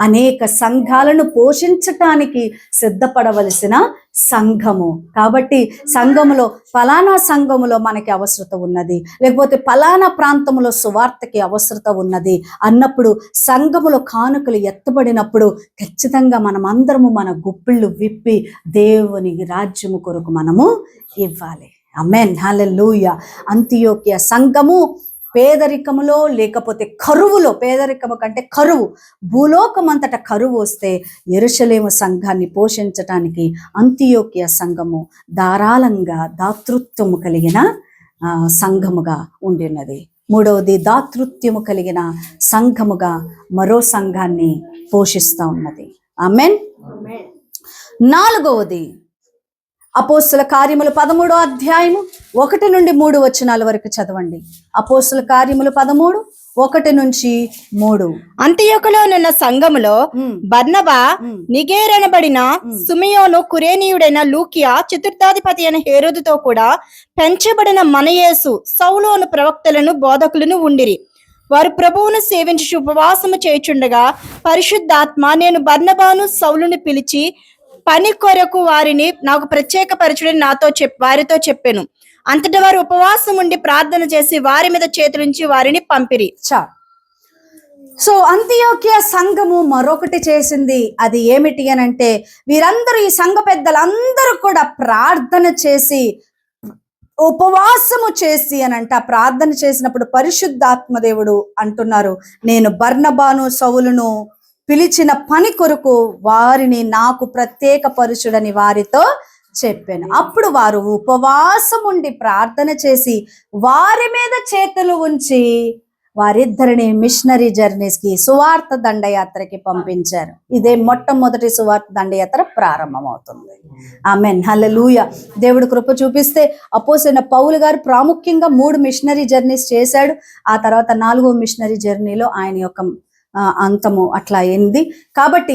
అనేక సంఘాలను పోషించటానికి సిద్ధపడవలసిన సంఘము. కాబట్టి సంఘములో ఫలానా సంఘములో మనకి అవసరత ఉన్నది, లేకపోతే ఫలానా ప్రాంతంలో సువార్తకి అవసరత ఉన్నది అన్నప్పుడు, సంఘములో కానుకలు ఎత్తబడినప్పుడు ఖచ్చితంగా మనం అందరము మన గుప్పిళ్ళు విప్పి దేవుని రాజ్యము కొరకు మనము ఇవ్వాలి. ఆమేన్, హల్లెలూయా. అంతియోక్య సంఘము పేదరికములో, లేకపోతే కరువులో, పేదరికము కంటే కరువు, భూలోకమంతట కరువు వస్తే యెరూషలేము సంఘాన్ని పోషించటానికి అంతియోక్య సంఘము ధారాళంగా దాతృత్వము కలిగిన సంఘముగా ఉండినది. మూడవది, దాతృత్వము కలిగిన సంఘముగా మరో సంఘాన్ని పోషిస్తూ ఉన్నది. ఆమేన్. నాలుగవది, అపోస్తుల కార్యములు 13వ అధ్యాయము 1 నుండి 3 వచనాల వరకు చదవండి. అపోస్తుల కార్యములు 13:1 నుంచి 3. అంతియోకులో నున్న సంఘములో బర్నబా, నిగేరనబడిన సుమియోను, కురేనీయుడైన లూకియా, చతుర్థాధిపతి అయిన హేరోదుతో కూడా పెంచబడిన మనయేసు, సౌలు అను ప్రవక్తలను బోధకులను ఉండిరి. వారు ప్రభువును సేవించి ఉపవాసము చేయుచుండగా పరిశుద్ధాత్మ నేను బర్నబాను సౌలును పిలిచి పని కొరకు వారిని నాకు ప్రత్యేకపరచుడని వారితో చెప్పాను. అంతటా వారు ఉపవాసం ఉండి ప్రార్థన చేసి వారి మీద చేతులుంచి వారిని పంపిరి. సో అంతియోక్య సంఘము మరొకటి చేసింది. అది ఏమిటి అని అంటే, వీరందరూ, ఈ సంఘ పెద్దలందరూ కూడా ప్రార్థన చేసి, ఉపవాసము చేసి అనంట. ప్రార్థన చేసినప్పుడు పరిశుద్ధాత్మ దేవుడు అంటున్నారు, నేను బర్నబాను సౌలును పిలిచిన పని కొరకు వారిని నాకు ప్రత్యేక పరుషుడని వారితో చెప్పాను. అప్పుడు వారు ఉపవాసం ఉండి ప్రార్థన చేసి వారి మీద చేతులు ఉంచి వారిద్దరిని మిషనరీ జర్నీస్ కి, సువార్త దండయాత్రకి పంపించారు. ఇదే మొట్టమొదటి సువార్త దండయాత్ర ప్రారంభమవుతుంది. ఆమేన్, హల్లెలూయా. దేవుడు కృప చూపిస్తే అపోస్తలుడైన పౌలు గారు ప్రాముఖ్యంగా 3 మిషనరీ జర్నీస్ చేశాడు. ఆ తర్వాత 4వ మిషనరీ జర్నీలో ఆయన యొక్క అంతము అట్లా అయింది. కాబట్టి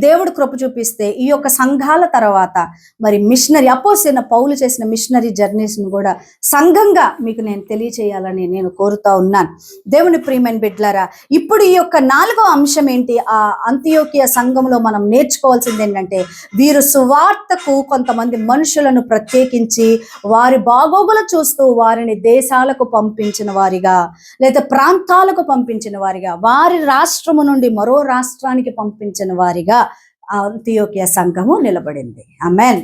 దేవుడు కృప చూపిస్తే ఈ యొక్క సంఘాల తర్వాత మరి మిషనరీ, అపోస్తలుడైన పౌలు చేసిన మిషనరీ జర్నీస్ను కూడా సంఘంగా మీకు నేను తెలియచేయాలని నేను కోరుతా ఉన్నాను. దేవుని ప్రియమైన బిడ్డలారా, ఇప్పుడు ఈ యొక్క 4వ అంశం ఏంటి? ఆ అంతియోకియ సంఘంలో మనం నేర్చుకోవాల్సింది ఏంటంటే, వీరు సువార్తకు కొంతమంది మనుషులను ప్రత్యేకించి వారి బాగోగులు చూస్తూ వారిని దేశాలకు పంపించిన వారిగా, లేదా ప్రాంతాలకు పంపించిన వారిగా, వారి రాష్ట్రము నుండి మరో రాష్ట్రానికి పంపించిన వారిగా అంతియోకియ సంఘము నిలబడింది. ఆమేన్.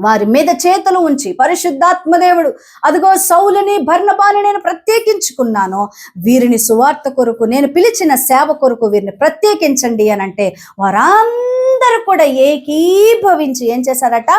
వారి మీద చేతులు ఉంచి పరిశుద్ధాత్మ దేవుడు, అదిగో సౌలుని బర్నబాని నేను ప్రత్యేకించుకున్నాను, వీరిని సువార్త కొరకు, నేను పిలిచిన సేవ కొరకు వీరిని ప్రత్యేకించండి అని అంటే, వారందరూ కూడా ఏకీభవించి ఏం చేశారట?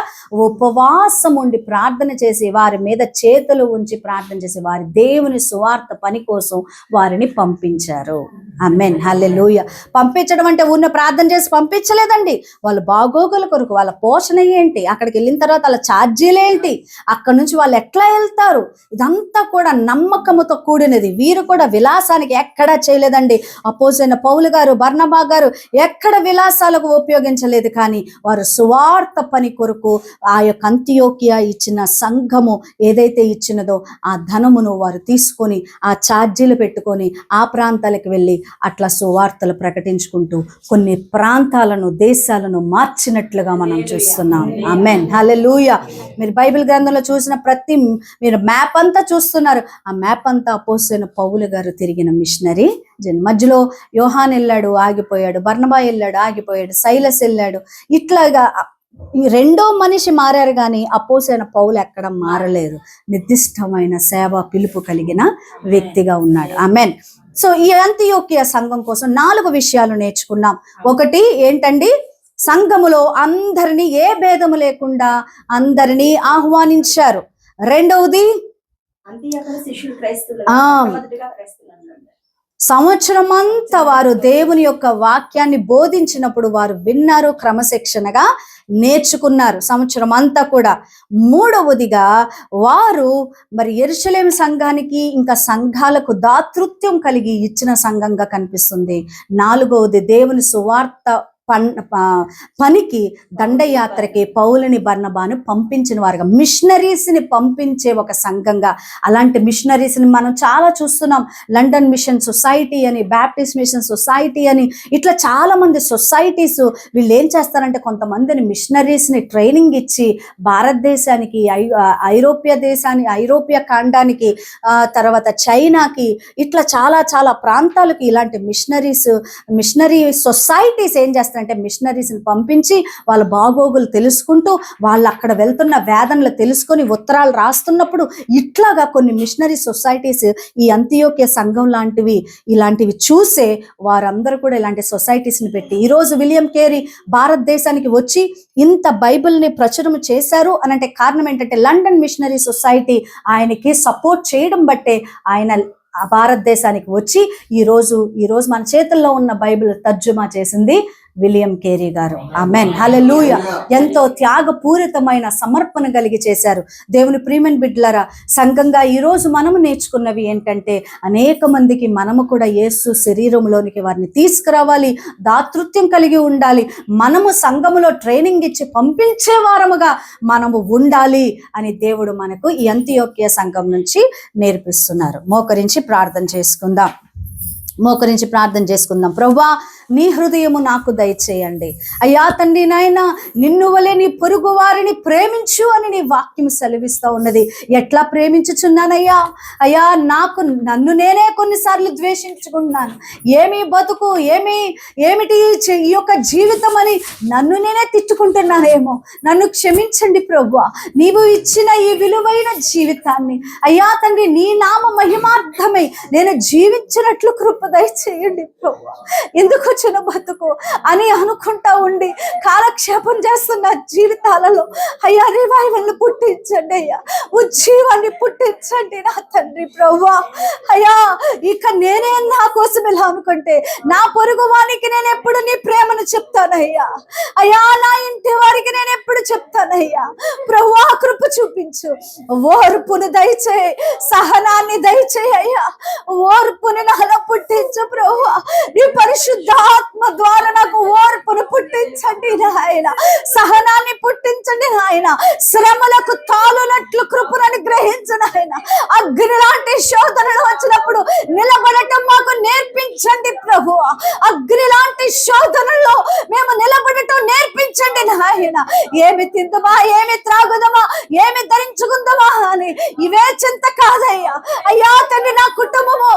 ఉపవాసం ఉండి ప్రార్థన చేసి, వారి మీద చేతులు ఉంచి ప్రార్థన చేసి, వారి దేవుని సువార్త పని కోసం వారిని పంపించారు. ఆమేన్, హల్లెలూయా. పంపించడం అంటే ఊరిన ప్రార్థన చేసి పంపించలేదండి. వాళ్ళ బాగోగుల కొరకు, వాళ్ళ పోషణ ఏంటి, అక్కడికి వెళ్ళిన తర్వాత వాళ్ళ ఛార్జీలు ఏంటి, అక్కడ నుంచి వాళ్ళు ఎట్లా వెళ్తారు, ఇదంతా కూడా నమ్మకముతో కూడినది. వీరు కూడా విలాసానికి ఎక్కడా చేయలేదండి. అపోస్తలుడైన పౌలు గారు, బర్నబా గారు ఎక్కడ విలాసాలకు ఉపయోగించలేదు. కానీ వారు సువార్త పని కొరకు ఆ యొక్క అంతియోకియా ఇచ్చిన సంఘము ఏదైతే ఇచ్చినదో ఆ ధనమును వారు తీసుకొని, ఆ ఛార్జీలు పెట్టుకొని ఆ ప్రాంతాలకు వెళ్ళి అట్లా సువార్తలు ప్రకటించుకుంటూ కొన్ని ప్రాంతాలను, దేశాలను మార్చినట్లుగా మనం చూస్తున్నాం. ఆమేన్, హల్లెలూయా. మీరు బైబిల్ గ్రంథంలో చూసిన మీరు మ్యాప్ అంతా చూస్తున్నారు. ఆ మ్యాప్ అంతా అపోస్తలుడైన పౌలు గారు తిరిగిన మిషనరీ. మధ్యలో యోహాన్ వెళ్ళాడు, ఆగిపోయాడు. బర్నబా వెళ్ళాడు, ఆగిపోయాడు. సైలస్ వెళ్ళాడు. ఇట్లాగా ఈ 2వ మనిషి మారారు, కానీ అపోస్తలుడైన పౌలు ఎక్కడ మారలేదు. నిర్దిష్టమైన సేవ పిలుపు కలిగిన వ్యక్తిగా ఉన్నాడు. ఆమేన్. సో ఈ అంతియోకియ సంఘం కోసం 4 విషయాలు నేర్చుకున్నాం. ఒకటి ఏంటండి? సంఘములో అందరినీ, ఏ భేదము లేకుండా అందరినీ ఆహ్వానించారు. రెండవది సంవత్సరం అంతా వారు దేవుని యొక్క వాక్యాన్ని బోధించినప్పుడు వారు విన్నారు, క్రమశిక్షణగా నేర్చుకున్నారు సంవత్సరం అంతా కూడా. మూడవదిగా వారు మరి యెరూషలేము సంఘానికి ఇంకా సంఘాలకు దాతృత్వం కలిగి ఇచ్చిన సంఘంగా కనిపిస్తుంది. నాలుగవది దేవుని సువార్త పనికి దండయాత్రకి పౌలుని బర్నబాను పంపించిన వారుగా, మిషనరీస్ని పంపించే ఒక సంఘంగా. అలాంటి మిషనరీస్ని మనం చాలా చూస్తున్నాం. లండన్ మిషన్ సొసైటీ అని, బ్యాప్టిస్ట్ మిషన్ సొసైటీ అని, ఇట్లా చాలా మంది సొసైటీస్ వీళ్ళు ఏం చేస్తారంటే కొంతమందిని మిషనరీస్ని ట్రైనింగ్ ఇచ్చి భారతదేశానికి, ఐరోపియా ఖండానికి, తర్వాత చైనాకి, ఇట్లా చాలా చాలా ప్రాంతాలకు ఇలాంటి మిషనరీ సొసైటీస్ ఏం చేస్తారు అంటే మిషనరీస్ని పంపించి వాళ్ళ బాగోగులు తెలుసుకుంటూ, వాళ్ళు అక్కడ వెళ్తున్న వేదనలు తెలుసుకొని ఉత్తరాలు రాస్తున్నప్పుడు, ఇట్లాగా కొన్ని మిషనరీ సొసైటీస్ ఈ అంతియోక్య సంఘం ఇలాంటివి చూసే వారందరూ కూడా ఇలాంటి సొసైటీస్ని పెట్టి ఈరోజు విలియం కేరీ భారతదేశానికి వచ్చి ఇంత బైబిల్ని ప్రచురం చేశారు అని అంటే కారణం ఏంటంటే లండన్ మిషనరీ సొసైటీ ఆయనకి సపోర్ట్ చేయడం బట్టే ఆయన భారతదేశానికి వచ్చి ఈరోజు మన చేతుల్లో ఉన్న బైబిల్ తర్జుమా చేసింది విలియం కేరీ గారు. ఆమెన్, హల్లెలూయా. ఎంతో త్యాగపూరితమైన సమర్పణ కలిగి చేశారు. దేవుని ప్రియమైన బిడ్డలారా, సంఘంగా ఈరోజు మనము నేర్చుకున్నవి ఏంటంటే అనేక మందికి మనము కూడా యేసు శరీరంలోనికి వారిని తీసుకురావాలి, దాతృత్వం కలిగి ఉండాలి, మనము సంఘములో ట్రైనింగ్ ఇచ్చి పంపించే వారముగా మనము ఉండాలి అని దేవుడు మనకు ఈ అంతియోక్య సంఘం నుంచి నేర్పిస్తున్నారు. మోకరించి ప్రార్థన చేసుకుందాం. ప్రభువా, నీ హృదయము నాకు దయచేయండి. అయ్యా తండ్రి నాయన, నిన్ను వలె నీ పొరుగు వారిని ప్రేమించు అని నీ వాక్యం సెలవిస్తూ ఉన్నది. ఎట్లా ప్రేమించుచున్నానయ్యా? అయ్యా, నన్ను నేనే కొన్నిసార్లు ద్వేషించుకున్నాను. ఏమి బతుకు, ఏమిటి ఈ యొక్క జీవితం అని నన్ను నేనే తిట్టుకుంటున్నానేమో. నన్ను క్షమించండి ప్రభువా. నీవు ఇచ్చిన ఈ విలువైన జీవితాన్ని అయ్యా తండ్రి నీ నామ మహిమార్థమై నేను జీవించినట్లు కృప దయచేయండి ప్రభువా. ఎందుకు వచ్చిన బతుకు అని అనుకుంటా ఉండి కాలక్షేపం చేస్తున్న జీవితాలలో అయ్యా రివైవల్ని పుట్టించండి, అయ్యా ఉజ్జీవాన్ని పుట్టించండి నా తండ్రి ప్రభువా. అయ్యా, ఇక నేనే నా కోసం ఇలా అనుకుంటే నా పొరుగు వారికి నేను ఎప్పుడు నీ ప్రేమను చెప్తానయ్యా. అయ్యా, నా ఇంటి వారికి నేను ఎప్పుడు చెప్తానయ్యా. ప్రభువా, కృప చూపించు, ఓర్పును దయచేయి, సహనాన్ని దయచేయి అయ్యా. ఓర్పుని నాలో పుట్టించు ప్రభువా. నీ పరిశుద్ధాత్మ ద్వారా నాకు ఓర్పును పుట్టించండి నాయన, సహనాన్ని పుట్టించండి నాయన. శ్రమలకు తాలునట్లు కృపను గ్రహించు నాయన. అగ్ని లాంటి శోధనలు వచ్చినప్పుడు నిలబడటం మాకు నేర్పించండి ప్రభువా. అగ్ని లాంటి శోధనల్లో మేము నిలబడటం నేర్పించండి నాయన. ఏమి తిందుమా, ఏమి త్రాగుదమా, ఏమి ధరించుకుందామా అని ఇవే చింత కాదయ్యా. అయ్యా తండ్రి, నా కుటుంబము,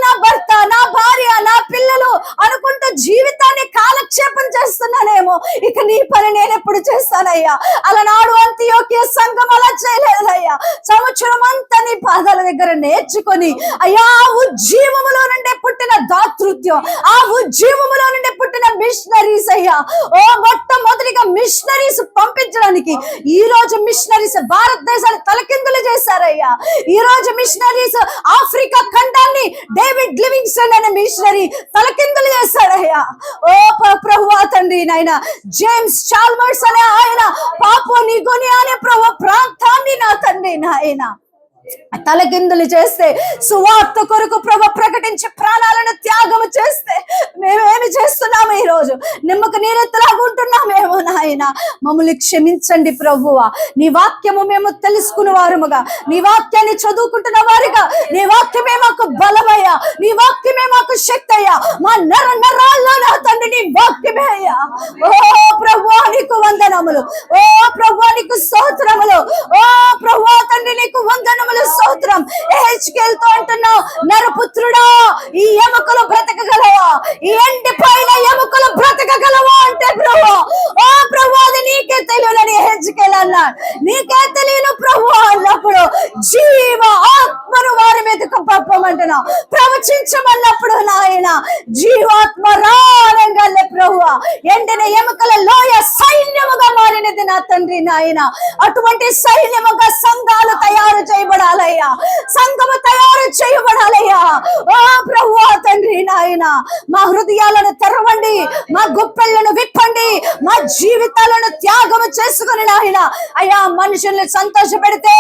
నా భర్త, నా భార్య, నా పిల్లలు అనుకుంటూ జీవితాన్ని కాలక్షేపం చేస్తున్నానేమో. ఇక నీ పని నేను ఎప్పుడు చేస్తానయ్యా? అలనాడు అంతియోక్య సంఘం అలా చేయలేదయ్యా. సంవత్సరం అంతా నీ పాదాల దగ్గర నేర్చుకొని అయ్యా, ఉజ్జీవములో నుండి పుట్టిన దాతృత్వం, ఆ ఉజ్జీవములో నుండి పుట్టిన మిషనరీస్ అయ్యా. మొట్టమొదటిగా మిషనరీస్ పంపించడానికి ఈ రోజు మిషనరీస్ భారతదేశాన్ని తలకిందులు చేశారయ్యా. ఈ రోజు మిషనరీస్ ఆఫ్రికా ఖండాన్ని డేవిడ్ లివింగ్స్టన్ అనే మిషనరీ తలకిందులు చేశాడయ్యా. ప్రభువా తండ్రి నాయన, జేమ్స్ చాల్మర్స్ అనే ఆయన పాపువా న్యూగినియా అనే ప్రాంతాన్ని నా తండ్రి నాయన తలకిందులు చేస్తే, సువార్త కొరకు ప్రభు ప్రకటించి ప్రాణాలను త్యాగము చేస్తే మేమేమి చేస్తున్నాము? ఈరోజు నిమ్మకు నీరెత్తలాగుంటున్నామేమో నాయన. మమ్మల్ని క్షమించండి ప్రభువా. నీ వాక్యము మేము తెలుసుకున్న వారముగా, నీ వాక్యాన్ని చదువుకుంటున్న వారిగా, నీ వాక్యమే మాకు బలమయ్యా, నీ వాక్యమే మాకు శక్తి అయ్యా. మా నరాల్లో నా తండ్రి నీ వాక్యమే అయ్యా. ఓ ప్రభువా, నీకు వందనములు. ఓ ప్రభువా, నీకు స్తోత్రములు. ఓ ప్రభువా తండ్రి, నీకు వందనములు, స్తోత్రం. హెచ్కేల్తో అంటున్నావు, నరపుత్రుడా, ఈ ఎముకలు బ్రతకగలవా? ఈ ఎండిపోయిన ఎముకలు బ్రతకగలవా అంటే ప్రభు, ఓ ప్రభు, అది నీకే తెలియని హెచ్కేల్ అన్నాడు. నీకే తెలియను ప్రభు అన్నప్పుడు జీవ ఆత్మను వారి మీదకు పంపమంటున్నావు. ప్రవచించమన్నప్పుడు నాయన జీవాత్మ రానంగానే ప్రభు ఎండిన ఎముకల లోయ సైన్యముగా మారినది నా తండ్రి నాయన. అటువంటి సైన్యముగా సంఘాలు తయారు చేయబడాలయ్యా, సంఘము తయారు చేయబడాలయ్యా. ఓ ప్రభువా తండ్రి నాయన, మా హృదయాలను తెరవండి, మా గుప్పెళ్లను విప్పండి, మా జీవితాలను త్యాగము చేసుకుని నాయన అయ్యా మనుషుల్ని సంతోష పెడితే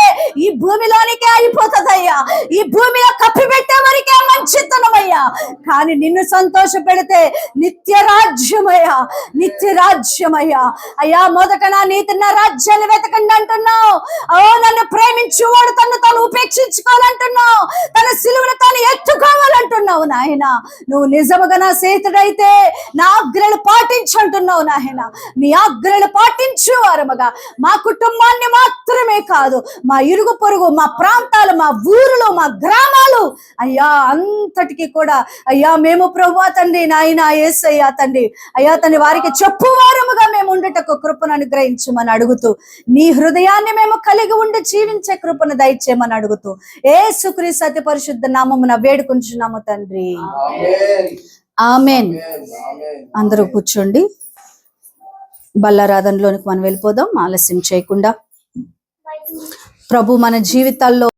ఈ భూమిలోనికే అయిపోతుందయ్యా, ఈ భూమిలో కప్పిపెట్టే వరకే మంచితనమయ్యా. కానీ నిన్ను సంతోష పెడితే నిత్య రాజ్యమయ్యా, నిత్య రాజ్యమయ్యా. అయ్యా మొదట నా నీతి నా రాజ్యాన్ని వెతకండి అంటున్నావు. ఓ నన్ను ప్రేమించువాడు తను తాను ఉపేక్షించుకోవాలంటున్నావు, తన సిలువను తాను ఎత్తుకోవాలంటున్నావు నాయన. నువ్వు నిజముగా నా స్నేహితుడైతే నా ఆజ్ఞలు పాటించంటున్నావు నాయన. నీ ఆజ్ఞలు పాటించు వారముగా మా కుటుంబాన్ని మాత్రమే కాదు, మా ఇరుగు పొరుగు, మా ప్రాంతాలు, మా ఊరులు, మా గ్రామాలు అయ్యా అంతటికి కూడా అయ్యా మేము ప్రభువా తండ్రి నాయన యేసయ్యా తండ్రి అయ్యా తండ్రి వారికి చెప్పు వారముగా మేము ఉండుటకు కృపను అనుగ్రహించమని అడుగుతూ, నీ హృదయాన్ని మేము కలిగి ఉండి జీవించే కృపను దయచేయమని అడుగుతూ యేసుక్రీస్తు అతి పరిశుద్ధ నామమున వేడుకుంటున్నాము తండ్రి. ఆమేన్. అందరూ కూర్చోండి. బల్లారాధనలోనికి మనం వెళ్ళిపోదాం ఆలస్యం చేయకుండా. ప్రభు మన జీవితాల్లో